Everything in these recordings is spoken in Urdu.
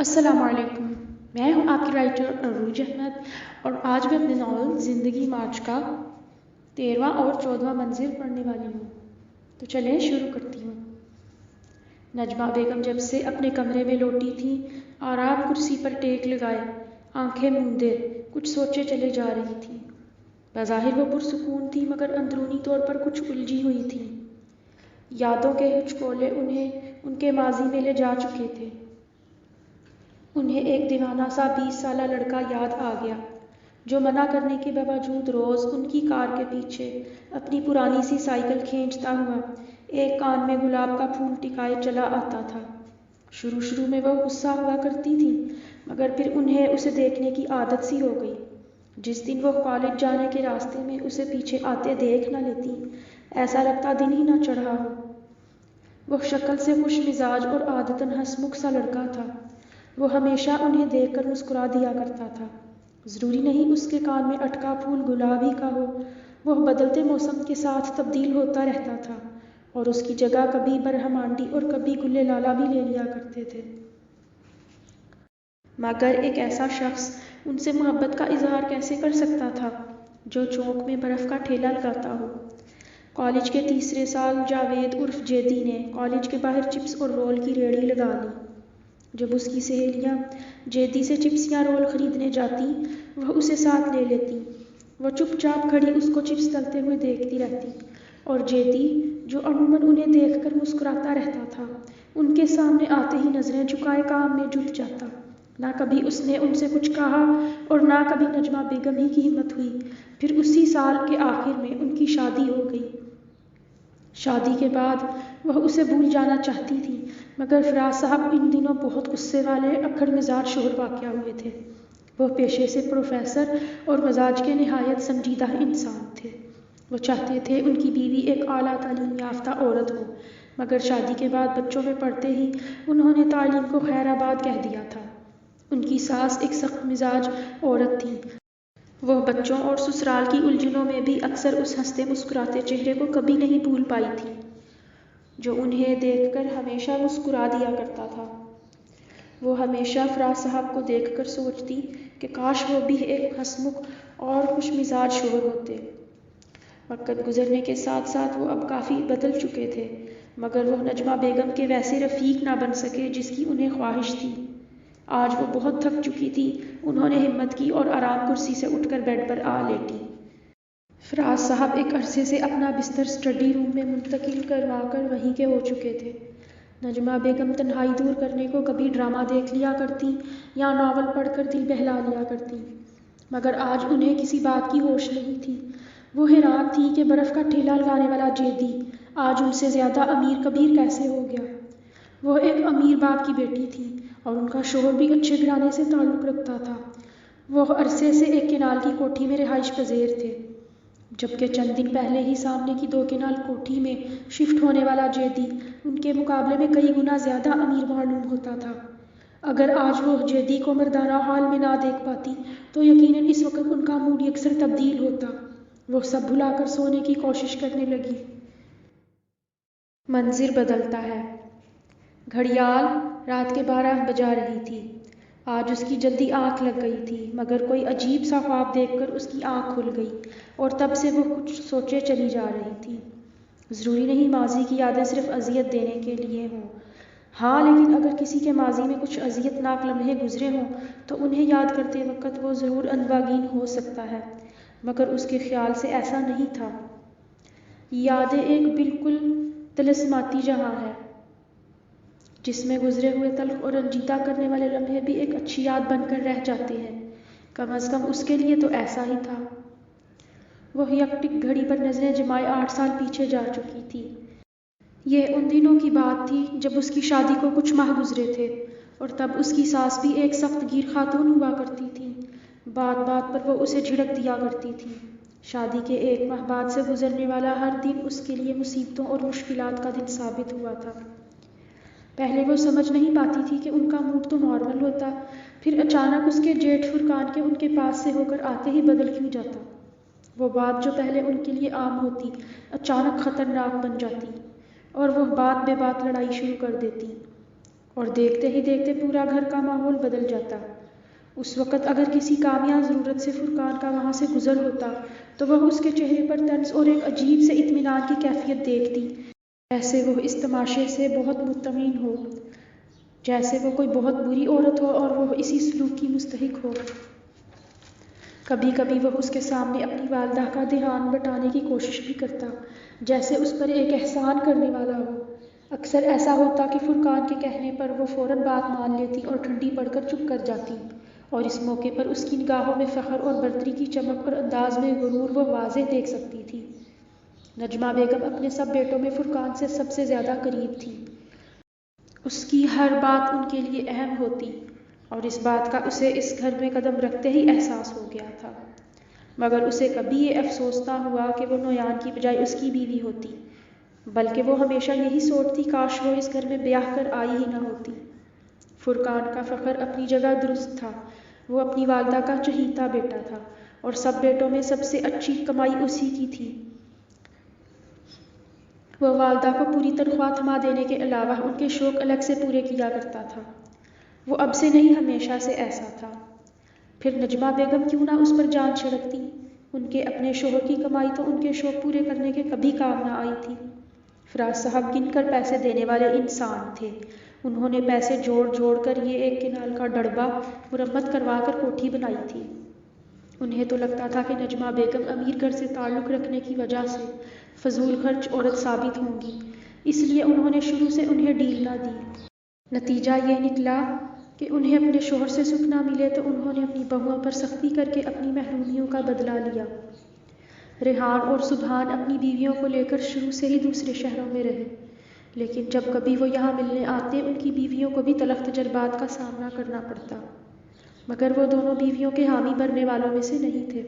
السلام علیکم، میں ہوں آپ کی رائٹر عروج احمد اور آج میں اپنے ناول زندگی مارچ کا 13واں اور 14واں منظر پڑھنے والی ہوں۔ تو چلیں شروع کرتی ہوں۔ نجمہ بیگم جب سے اپنے کمرے میں لوٹی تھی، آرام کرسی پر ٹیک لگائے، آنکھیں موندے کچھ سوچے چلے جا رہی تھی۔ بظاہر وہ پرسکون تھی مگر اندرونی طور پر کچھ الجھی ہوئی تھی۔ یادوں کے ہچکولے انہیں ان کے ماضی میں لے جا چکے تھے۔ انہیں ایک دیوانہ سا 20 سالہ لڑکا یاد آ گیا جو منع کرنے کے باوجود روز ان کی کار کے پیچھے اپنی پرانی سی سائیکل کھینچتا ہوا ایک کان میں گلاب کا پھول ٹکائے چلا آتا تھا۔ شروع میں وہ غصہ ہوا کرتی تھی مگر پھر انہیں اسے دیکھنے کی عادت سی ہو گئی۔ جس دن وہ کالج جانے کے راستے میں اسے پیچھے آتے دیکھ نہ لیتی، ایسا لگتا دن ہی نہ چڑھا ہو۔ وہ شکل سے خوش مزاج اور عادتاً ہنسمکھ سا لڑکا تھا۔ وہ ہمیشہ انہیں دیکھ کر مسکرا دیا کرتا تھا۔ ضروری نہیں اس کے کان میں اٹکا پھول گلاب ہی کا ہو، وہ بدلتے موسم کے ساتھ تبدیل ہوتا رہتا تھا اور اس کی جگہ کبھی برہمانڈی اور کبھی گل لالہ بھی لے لیا کرتے تھے۔ مگر ایک ایسا شخص ان سے محبت کا اظہار کیسے کر سکتا تھا جو چوک میں برف کا ٹھیلا لگاتا ہو؟ کالج کے تیسرے سال جاوید عرف جیدی نے کالج کے باہر چپس اور رول کی ریہڑی لگا لی۔ جب اس کی سہیلیاں جیدی سے چپس یا رول خریدنے جاتی، وہ اسے ساتھ لے لیتی۔ وہ چپ چاپ کھڑی اس کو چپس تلتے ہوئے دیکھتی رہتی اور جیدی جو عموماً انہیں دیکھ کر مسکراتا رہتا تھا، ان کے سامنے آتے ہی نظریں جھکائے کام میں جٹ جاتا۔ نہ کبھی اس نے ان سے کچھ کہا اور نہ کبھی نجمہ بیگم ہی کی ہمت ہوئی۔ پھر اسی سال کے آخر میں ان کی شادی ہو گئی۔ شادی کے بعد وہ اسے بھول جانا چاہتی تھی مگر فراز صاحب ان دنوں بہت غصے والے اکڑ مزاج شوہر واقع ہوئے تھے۔ وہ پیشے سے پروفیسر اور مزاج کے نہایت سنجیدہ انسان تھے۔ وہ چاہتے تھے ان کی بیوی ایک اعلیٰ تعلیم یافتہ عورت ہو مگر شادی کے بعد بچوں میں پڑھتے ہی انہوں نے تعلیم کو خیر آباد کہہ دیا تھا۔ ان کی ساس ایک سخت مزاج عورت تھی۔ وہ بچوں اور سسرال کی الجھنوں میں بھی اکثر اس ہنستے مسکراتے چہرے کو کبھی نہیں بھول پائی تھی جو انہیں دیکھ کر ہمیشہ مسکرا دیا کرتا تھا۔ وہ ہمیشہ فراز صاحب کو دیکھ کر سوچتی کہ کاش وہ بھی ایک ہنسمکھ اور خوش مزاج شوہر ہوتے۔ وقت گزرنے کے ساتھ ساتھ وہ اب کافی بدل چکے تھے مگر وہ نجمہ بیگم کے ویسے رفیق نہ بن سکے جس کی انہیں خواہش تھی۔ آج وہ بہت تھک چکی تھی، انہوں نے ہمت کی اور آرام کرسی سے اٹھ کر بیڈ پر آ لیٹی۔ فراز صاحب ایک عرصے سے اپنا بستر اسٹڈی روم میں منتقل کروا کر وہیں کے ہو چکے تھے۔ نجمہ بیگم تنہائی دور کرنے کو کبھی ڈرامہ دیکھ لیا کرتی یا ناول پڑھ کر دل بہلا لیا کرتی مگر آج انہیں کسی بات کی ہوش نہیں تھی۔ وہ حیران تھی کہ برف کا ٹھیلا لگانے والا جیدی آج ان سے زیادہ امیر کبیر کیسے ہو گیا۔ وہ ایک امیر باپ کی بیٹی تھی اور ان کا شوہر بھی اچھے گھرانے سے تعلق رکھتا تھا۔ وہ عرصے سے ایک کنال کی کوٹھی میں رہائش پذیر تھے جبکہ چند دن پہلے ہی سامنے کی 2 کنال کوٹھی میں شفٹ ہونے والا جیدی ان کے مقابلے میں کئی گنا زیادہ امیر معلوم ہوتا تھا۔ اگر آج وہ جیدی کو مردانہ حال میں نہ دیکھ پاتی تو یقیناً اس وقت ان کا موڈ یکسر تبدیل ہوتا۔ وہ سب بھلا کر سونے کی کوشش کرنے لگی۔ منظر بدلتا ہے۔ گھڑیال رات کے 12 بجا رہی تھی۔ آج اس کی جلدی آنکھ لگ گئی تھی مگر کوئی عجیب سا خواب دیکھ کر اس کی آنکھ کھل گئی اور تب سے وہ کچھ سوچے چلی جا رہی تھی۔ ضروری نہیں ماضی کی یادیں صرف اذیت دینے کے لیے ہوں۔ ہاں لیکن اگر کسی کے ماضی میں کچھ اذیت ناک لمحے گزرے ہوں تو انہیں یاد کرتے وقت وہ ضرور اندواگین ہو سکتا ہے مگر اس کے خیال سے ایسا نہیں تھا۔ یادیں ایک بالکل طلسماتی جہاں ہے جس میں گزرے ہوئے تلخ اور رنجیدہ کرنے والے لمحے بھی ایک اچھی یاد بن کر رہ جاتے ہیں، کم از کم اس کے لیے تو ایسا ہی تھا۔ وہ یک ٹک گھڑی پر نظریں جمائے 8 سال پیچھے جا چکی تھی۔ یہ ان دنوں کی بات تھی جب اس کی شادی کو کچھ ماہ گزرے تھے اور تب اس کی ساس بھی ایک سخت گیر خاتون ہوا کرتی تھی۔ بات بات پر وہ اسے جھڑک دیا کرتی تھی۔ شادی کے 1 ماہ بعد سے گزرنے والا ہر دن اس کے لیے مصیبتوں اور مشکلات کا دن ثابت ہوا تھا۔ پہلے وہ سمجھ نہیں پاتی تھی کہ ان کا موڈ تو نارمل ہوتا، پھر اچانک اس کے جیٹھ فرقان کے ان کے پاس سے ہو کر آتے ہی بدل کیوں جاتا۔ وہ بات جو پہلے ان کے لیے عام ہوتی اچانک خطرناک بن جاتی اور وہ بات بے بات لڑائی شروع کر دیتی۔ اور دیکھتے ہی دیکھتے پورا گھر کا ماحول بدل جاتا۔ اس وقت اگر کسی کام یا ضرورت سے فرقان کا وہاں سے گزر ہوتا تو وہ اس کے چہرے پر طنز اور ایک عجیب سے اطمینان کی کیفیت دیکھتی، جیسے وہ اس تماشے سے بہت مطمئن ہو، جیسے وہ کوئی بہت بری عورت ہو اور وہ اسی سلوک کی مستحق ہو۔ کبھی کبھی وہ اس کے سامنے اپنی والدہ کا دھیان بٹانے کی کوشش بھی کرتا، جیسے اس پر ایک احسان کرنے والا ہو۔ اکثر ایسا ہوتا کہ فرقان کے کہنے پر وہ فوراً بات مان لیتی اور ٹھنڈی پڑ کر چپ کر جاتی، اور اس موقع پر اس کی نگاہوں میں فخر اور برتری کی چمک اور انداز میں غرور وہ واضح دیکھ سکتی تھی۔ نجمہ بیگم اپنے سب بیٹوں میں فرقان سے سب سے زیادہ قریب تھی۔ اس کی ہر بات ان کے لیے اہم ہوتی، اور اس بات کا اسے اس گھر میں قدم رکھتے ہی احساس ہو گیا تھا۔ مگر اسے کبھی یہ افسوس نہ ہوا کہ وہ نویان کی بجائے اس کی بیوی ہوتی، بلکہ وہ ہمیشہ یہی سوچتی کاش وہ اس گھر میں بیاہ کر آئی ہی نہ ہوتی۔ فرقان کا فخر اپنی جگہ درست تھا، وہ اپنی والدہ کا چہیتا بیٹا تھا، اور سب بیٹوں میں سب سے اچھی کمائی اسی کی تھی۔ وہ والدہ کو پوری تنخواہ تھما دینے کے علاوہ ان کے شوق الگ سے پورے کیا کرتا تھا۔ وہ اب سے نہیں ہمیشہ سے ایسا تھا۔ پھر نجمہ بیگم کیوں نہ اس پر جان چھڑکتی؟ ان کے اپنے شوہر کی کمائی تو ان کے شوق پورے کرنے کے کبھی کام نہ آئی تھی۔ فراز صاحب گن کر پیسے دینے والے انسان تھے۔ انہوں نے پیسے جوڑ جوڑ کر یہ ایک کنال کا ڈڑبہ مرمت کروا کر کوٹھی بنائی تھی۔ انہیں تو لگتا تھا کہ نجمہ بیگم امیر گھر سے تعلق رکھنے کی وجہ سے فضول خرچ عورت ثابت ہوں گی، اس لیے انہوں نے شروع سے انہیں ڈیل نہ دی۔ نتیجہ یہ نکلا کہ انہیں اپنے شوہر سے سکھ نہ ملے تو انہوں نے اپنی بہوؤں پر سختی کر کے اپنی محرومیوں کا بدلہ لیا۔ ریحان اور سبحان اپنی بیویوں کو لے کر شروع سے ہی دوسرے شہروں میں رہے، لیکن جب کبھی وہ یہاں ملنے آتے ان کی بیویوں کو بھی تلخ تجربات کا سامنا کرنا پڑتا، مگر وہ دونوں بیویوں کے حامی بھرنے والوں میں سے نہیں تھے،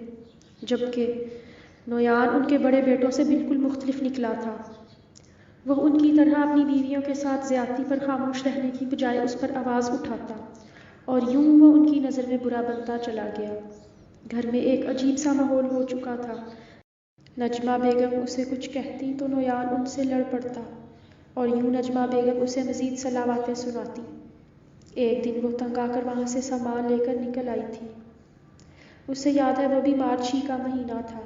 جبکہ نویان ان کے بڑے بیٹوں سے بالکل مختلف نکلا تھا۔ وہ ان کی طرح اپنی بیویوں کے ساتھ زیادتی پر خاموش رہنے کی بجائے اس پر آواز اٹھاتا، اور یوں وہ ان کی نظر میں برا بنتا چلا گیا۔ گھر میں ایک عجیب سا ماحول ہو چکا تھا۔ نجمہ بیگم اسے کچھ کہتی تو نویان ان سے لڑ پڑتا، اور یوں نجمہ بیگم اسے مزید صلاح سناتی۔ ایک دن وہ تنگ آ کر وہاں سے سامان لے کر نکل آئی تھی۔ اسے یاد ہے وہ بھی مارچ ہی کا مہینہ تھا۔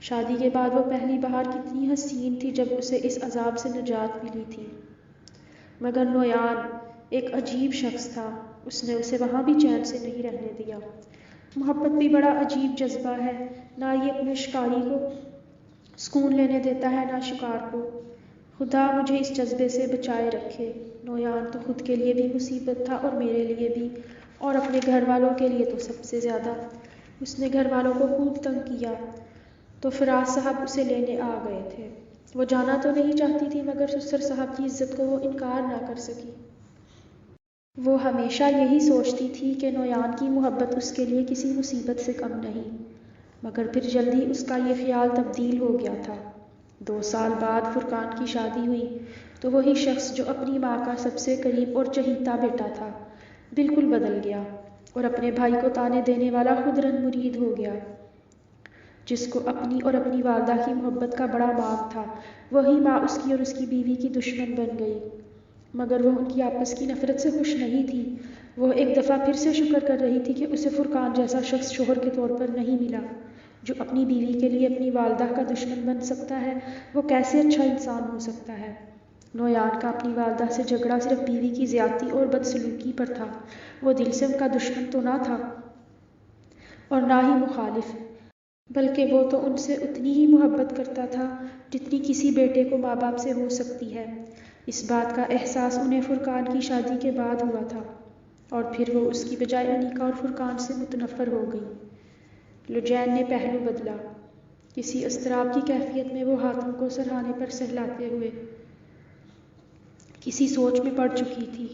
شادی کے بعد وہ پہلی بہار کتنی حسین تھی جب اسے اس عذاب سے نجات ملی تھی۔ مگر نویان ایک عجیب شخص تھا، اس نے اسے وہاں بھی چین سے نہیں رہنے دیا۔ محبت بھی بڑا عجیب جذبہ ہے، نہ یہ اپنے شکاری کو سکون لینے دیتا ہے نہ شکار کو۔ خدا مجھے اس جذبے سے بچائے رکھے۔ نویان تو خود کے لیے بھی مصیبت تھا اور میرے لیے بھی، اور اپنے گھر والوں کے لیے تو سب سے زیادہ۔ اس نے گھر والوں کو خوب تنگ کیا، تو فراز صاحب اسے لینے آ گئے تھے۔ وہ جانا تو نہیں چاہتی تھی، مگر سسر صاحب کی عزت کو وہ انکار نہ کر سکی۔ وہ ہمیشہ یہی سوچتی تھی کہ نویان کی محبت اس کے لیے کسی مصیبت سے کم نہیں، مگر پھر جلدی اس کا یہ خیال تبدیل ہو گیا تھا۔ 2 سال بعد فرقان کی شادی ہوئی تو وہی شخص جو اپنی ماں کا سب سے قریب اور چہیتا بیٹا تھا بالکل بدل گیا، اور اپنے بھائی کو طعنے دینے والا خود رنگ مرید ہو گیا۔ جس کو اپنی اور اپنی والدہ کی محبت کا بڑا مان تھا، وہی ماں اس کی اور اس کی بیوی کی دشمن بن گئی۔ مگر وہ ان کی آپس کی نفرت سے خوش نہیں تھی۔ وہ ایک دفعہ پھر سے شکر کر رہی تھی کہ اسے فرقان جیسا شخص شوہر کے طور پر نہیں ملا، جو اپنی بیوی کے لیے اپنی والدہ کا دشمن بن سکتا ہے۔ وہ کیسے اچھا انسان ہو سکتا ہے؟ نویان کا اپنی والدہ سے جھگڑا صرف بیوی کی زیادتی اور بدسلوکی پر تھا۔ وہ دل سے ان کا دشمن تو نہ تھا، اور نہ ہی مخالف، بلکہ وہ تو ان سے اتنی ہی محبت کرتا تھا جتنی کسی بیٹے کو ماں باپ سے ہو سکتی ہے۔ اس بات کا احساس انہیں فرقان کی شادی کے بعد ہوا تھا، اور پھر وہ اس کی بجائے انیکا اور فرقان سے متنفر ہو گئی۔ لجین نے پہلو بدلا۔ کسی اضطراب کی کیفیت میں وہ ہاتھوں کو سرہانے پر سہلاتے ہوئے کسی سوچ میں پڑ چکی تھی۔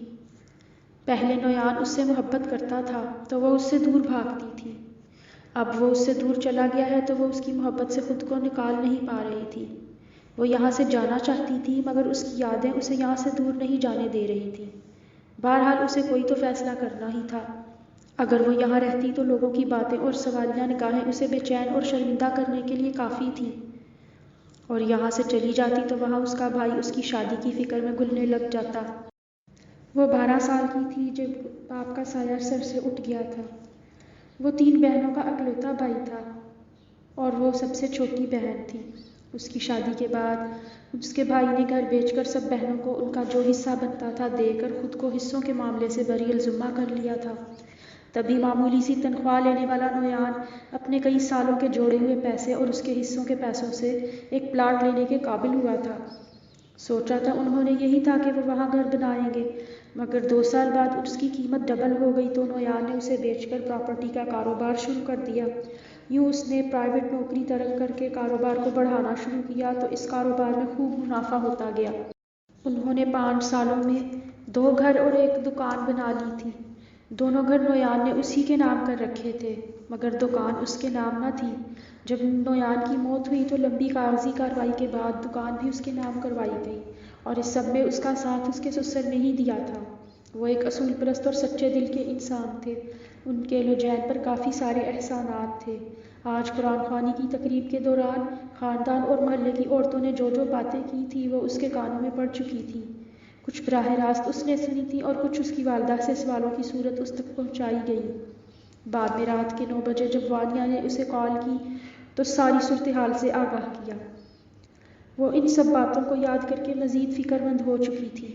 پہلے نویان اس سے محبت کرتا تھا تو وہ اس سے دور بھاگتی تھی، اب وہ اس سے دور چلا گیا ہے تو وہ اس کی محبت سے خود کو نکال نہیں پا رہی تھی۔ وہ یہاں سے جانا چاہتی تھی، مگر اس کی یادیں اسے یہاں سے دور نہیں جانے دے رہی تھی۔ بہرحال اسے کوئی تو فیصلہ کرنا ہی تھا۔ اگر وہ یہاں رہتی تو لوگوں کی باتیں اور سوالیہ نگاہیں اسے بے چین اور شرمندہ کرنے کے لیے کافی تھیں، اور یہاں سے چلی جاتی تو وہاں اس کا بھائی اس کی شادی کی فکر میں گھلنے لگ جاتا۔ وہ 12 سال کی تھی جب باپ کا سایہ سر سے اٹھ گیا تھا۔ وہ 3 بہنوں کا اکلوتا بھائی تھا اور وہ سب سے چھوٹی بہن تھی۔ اس کی شادی کے بعد اس کے بھائی نے گھر بیچ کر سب بہنوں کو ان کا جو حصہ بنتا تھا دے کر خود کو حصوں کے معاملے سے بری الذمہ کر لیا تھا۔ تبھی معمولی سی تنخواہ لینے والا نویان اپنے کئی سالوں کے جوڑے ہوئے پیسے اور اس کے حصوں کے پیسوں سے ایک پلاٹ لینے کے قابل ہوا تھا۔ سوچا تھا انہوں نے یہی تھا کہ وہ وہاں گھر بنائیں گے، مگر 2 سال بعد اس کی قیمت ڈبل ہو گئی تو نویان نے اسے بیچ کر پراپرٹی کا کاروبار شروع کر دیا۔ یوں اس نے پرائیویٹ نوکری ترک کر کے کاروبار کو بڑھانا شروع کیا تو اس کاروبار میں خوب منافع ہوتا گیا۔ انہوں نے 5 سالوں میں 2 گھر اور 1 دکان بنا لی تھی۔ دونوں گھر نویان نے اسی کے نام کر رکھے تھے، مگر دکان اس کے نام نہ تھی۔ جب نویان کی موت ہوئی تو لمبی کاغذی کارروائی کے بعد دکان بھی اس کے نام کروائی گئی، اور اس سب میں اس کا ساتھ اس کے سسر نے ہی دیا تھا۔ وہ ایک اصول پرست اور سچے دل کے انسان تھے۔ ان کے لوجین پر کافی سارے احسانات تھے۔ آج قرآن خوانی کی تقریب کے دوران خاندان اور محلے کی عورتوں نے جو جو باتیں کی تھی وہ اس کے کانوں میں پڑ چکی تھیں۔ کچھ براہ راست اس نے سنی تھی اور کچھ اس کی والدہ سے سوالوں کی صورت اس تک پہنچائی گئی۔ بعد میں رات کے 9 بجے جب وانیا نے اسے کال کی تو ساری صورتحال سے آگاہ کیا۔ وہ ان سب باتوں کو یاد کر کے مزید فکر مند ہو چکی تھی۔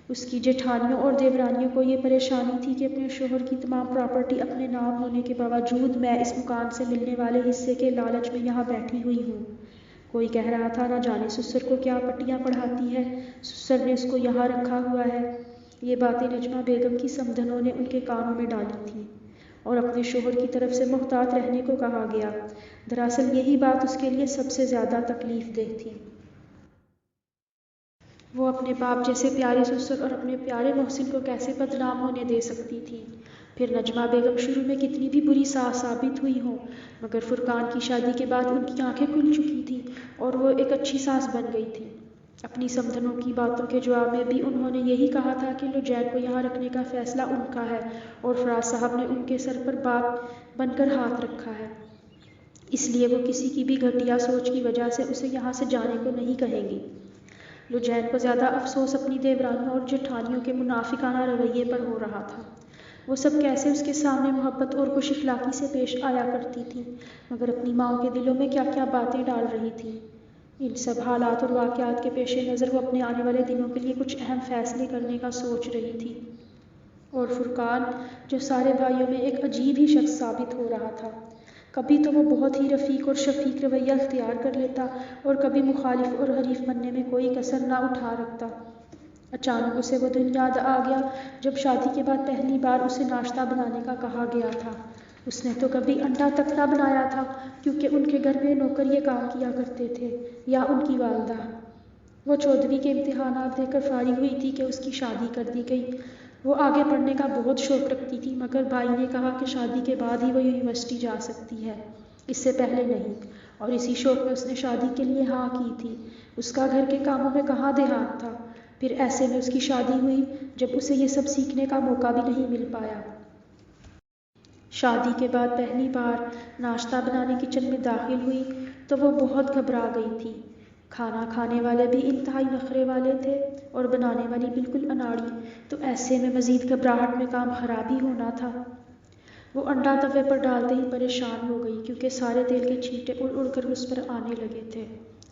اس کی جیٹھانیوں اور دیورانیوں کو یہ پریشانی تھی کہ اپنے شوہر کی تمام پراپرٹی اپنے نام ہونے کے باوجود میں اس مکان سے ملنے والے حصے کے لالچ میں یہاں بیٹھی ہوئی ہوں۔ کوئی کہہ رہا تھا نہ جانے سسر کو کیا پٹیاں پڑھاتی ہے، سسر نے اس کو یہاں رکھا ہوا ہے۔ یہ باتیں نجمہ بیگم کی سمدھنوں نے ان کے کانوں میں ڈالی تھیں اور اپنے شوہر کی طرف سے محتاط رہنے کو کہا گیا۔ دراصل یہی بات اس کے لیے سب سے زیادہ تکلیف دہ تھی۔ وہ اپنے باپ جیسے پیارے سسر اور اپنے پیارے محسن کو کیسے بدنام ہونے دے سکتی تھی؟ پھر نجمہ بیگم شروع میں کتنی بھی بری ساس ثابت ہوئی ہوں، مگر فرقان کی شادی کے بعد ان کی آنکھیں کھل چکی تھیں اور وہ ایک اچھی ساس بن گئی تھی۔ اپنی سمدھنوں کی باتوں کے جواب میں بھی انہوں نے یہی کہا تھا کہ لوجین کو یہاں رکھنے کا فیصلہ ان کا ہے اور فراز صاحب نے ان کے سر پر باپ بن کر ہاتھ رکھا ہے، اس لیے وہ کسی کی بھی گھٹیا سوچ کی وجہ سے اسے یہاں سے جانے کو نہیں کہیں گی۔ لوجین کو زیادہ افسوس اپنی دیورانیوں اور جیٹھانیوں کے منافقانہ رویے پر ہو رہا تھا۔ وہ سب کیسے اس کے سامنے محبت اور خوش اخلاقی سے پیش آیا کرتی تھیں، مگر اپنی ماؤں کے دلوں میں کیا کیا باتیں ڈال رہی تھیں۔ ان سب حالات اور واقعات کے پیش نظر وہ اپنے آنے والے دنوں کے لیے کچھ اہم فیصلے کرنے کا سوچ رہی تھی، اور فرقان جو سارے بھائیوں میں ایک عجیب ہی شخص ثابت ہو رہا تھا، کبھی تو وہ بہت ہی رفیق اور شفیق رویہ اختیار کر لیتا اور کبھی مخالف اور حریف بننے میں کوئی کسر نہ اٹھا رکھتا۔ اچانک اسے وہ دن یاد آ گیا جب شادی کے بعد پہلی بار اسے ناشتہ بنانے کا کہا گیا تھا۔ اس نے تو کبھی انڈا تک نہ بنایا تھا، کیونکہ ان کے گھر میں نوکر یہ کام کیا کرتے تھے یا ان کی والدہ۔ وہ 14ویں کے امتحانات دے کر فارغ ہوئی تھی کہ اس کی شادی کر دی گئی۔ وہ آگے پڑھنے کا بہت شوق رکھتی تھی، مگر بھائی نے کہا کہ شادی کے بعد ہی وہ یونیورسٹی جا سکتی ہے، اس سے پہلے نہیں، اور اسی شوق میں اس نے شادی کے لیے ہاں کی تھی۔ اس کا گھر کے کاموں میں کہاں دھیان تھا؟ پھر ایسے میں اس کی شادی ہوئی جب اسے یہ سب سیکھنے کا موقع بھی نہیں مل پایا۔ شادی کے بعد پہلی بار ناشتہ بنانے کچن میں داخل ہوئی تو وہ بہت گھبرا گئی تھی۔ کھانا کھانے والے بھی انتہائی نخرے والے تھے اور بنانے والی بالکل اناڑی، تو ایسے میں مزید گھبراہٹ میں کام خراب ہی ہونا تھا۔ وہ انڈا توے پر ڈالتے ہی پریشان ہو گئی، کیونکہ سارے تیل کے چھینٹے اڑ اڑ کر اس پر آنے لگے تھے۔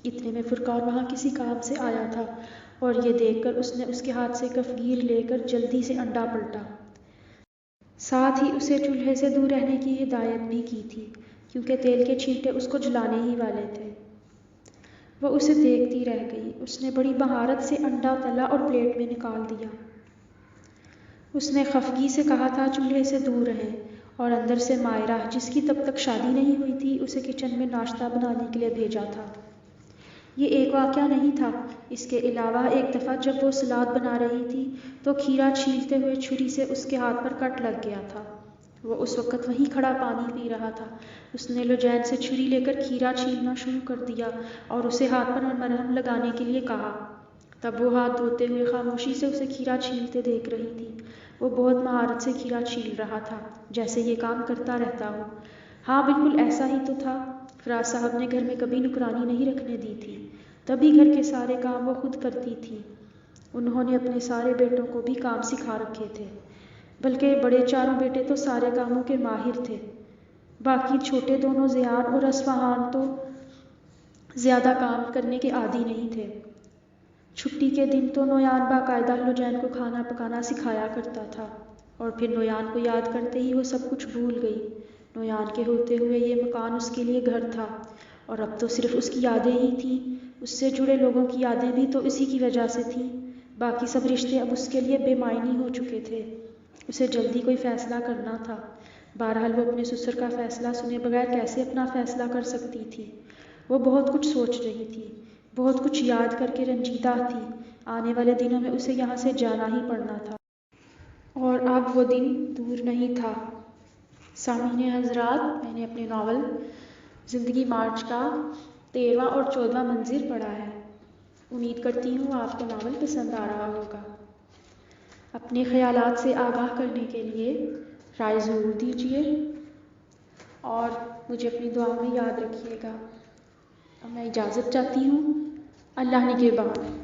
اتنے میں فرقان وہاں کسی کام سے آیا تھا اور یہ دیکھ کر اس نے اس کے ہاتھ سے کفگیر لے کر جلدی سے انڈا پلٹا۔ ساتھ ہی اسے چولہے سے دور رہنے کی ہدایت بھی کی تھی، کیونکہ تیل کے چھینٹے اس کو جلانے ہی والے تھے۔ وہ اسے دیکھتی رہ گئی۔ اس نے بڑی مہارت سے انڈا تلا اور پلیٹ میں نکال دیا۔ اس نے خفگی سے کہا تھا چولہے سے دور رہیں، اور اندر سے مائرہ، جس کی تب تک شادی نہیں ہوئی تھی، اسے کچن میں ناشتہ بنانے کے لیے بھیجا تھا۔ یہ ایک واقعہ نہیں تھا، اس کے علاوہ ایک دفعہ جب وہ سلاد بنا رہی تھی تو کھیرا چھیلتے ہوئے چھری سے اس کے ہاتھ پر کٹ لگ گیا تھا۔ وہ اس وقت وہیں کھڑا پانی پی رہا تھا۔ اس نے لوجین سے چھری لے کر کھیرا چھیلنا شروع کر دیا اور اسے ہاتھ پر مرہم لگانے کے لیے کہا۔ تب وہ ہاتھ دھوتے ہوئے خاموشی سے اسے کھیرا چھیلتے دیکھ رہی تھی۔ وہ بہت مہارت سے کھیرا چھیل رہا تھا، جیسے یہ کام کرتا رہتا ہو۔ ہاں، بالکل ایسا ہی تو تھا۔ فراز صاحب نے گھر میں کبھی نوکرانی نہیں رکھنے دی تھی، تبھی گھر کے سارے کام وہ خود کرتی تھی۔ انہوں نے اپنے سارے بیٹوں کو بھی کام سکھا رکھے تھے، بلکہ بڑے چاروں بیٹے تو سارے کاموں کے ماہر تھے۔ باقی چھوٹے دونوں زیان اور اصفہان تو زیادہ کام کرنے کے عادی نہیں تھے۔ چھٹی کے دن تو نویان باقاعدہ لجین کو کھانا پکانا سکھایا کرتا تھا، اور پھر نویان کو یاد کرتے ہی وہ سب کچھ بھول گئی۔ نویان کے ہوتے ہوئے یہ مکان اس کے لیے گھر تھا، اور اب تو صرف اس کی یادیں ہی تھیں۔ اس سے جڑے لوگوں کی یادیں بھی تو اسی کی وجہ سے تھیں۔ باقی سب رشتے اب اس کے لیے بے معنی ہو چکے تھے۔ اسے جلدی کوئی فیصلہ کرنا تھا۔ بہرحال وہ اپنے سسر کا فیصلہ سنے بغیر کیسے اپنا فیصلہ کر سکتی تھی؟ وہ بہت کچھ سوچ رہی تھی، بہت کچھ یاد کر کے رنجیدہ تھی۔ آنے والے دنوں میں اسے یہاں سے جانا ہی پڑنا تھا، اور اب وہ دن دور نہیں تھا۔ سامعین حضرات، میں نے اپنے ناول زندگی مارچ کا 13واں اور 14واں منظر پڑھا ہے۔ امید کرتی ہوں آپ کو ناول پسند آ رہا ہوگا۔ اپنے خیالات سے آگاہ کرنے کے لیے رائے ضرور دیجیے، اور مجھے اپنی دعا میں یاد رکھیے گا۔ اب میں اجازت چاہتی ہوں۔ اللہ نگہبان۔